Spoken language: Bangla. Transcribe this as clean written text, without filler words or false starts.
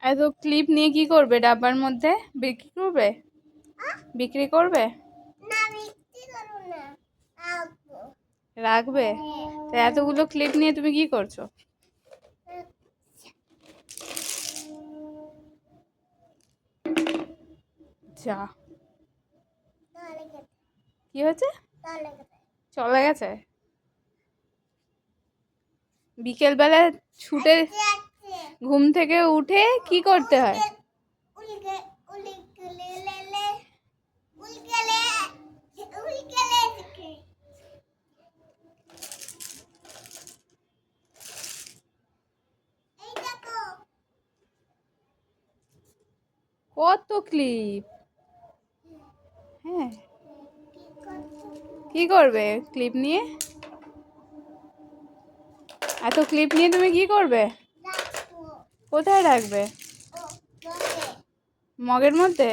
এত ক্লিপ নিয়ে কি করবে? ডাব্বার মধ্যে বিক্রি করবে? বিক্রি করবে? রাখবে? তো এতগুলো ক্লিপ নিয়ে তুমি কি করছো? যা, কি হয়েছে? চলে গেছে? বিকেল বেলা ছুটে ঘুম থেকে উঠে কি করতে হয়? কত ক্লিপ! হ্যাঁ, কি করবে ক্লিপ নিয়ে? এত ক্লিপ নিয়ে তুমি কি করবে? কোথায় রাখবে? মগের মধ্যে?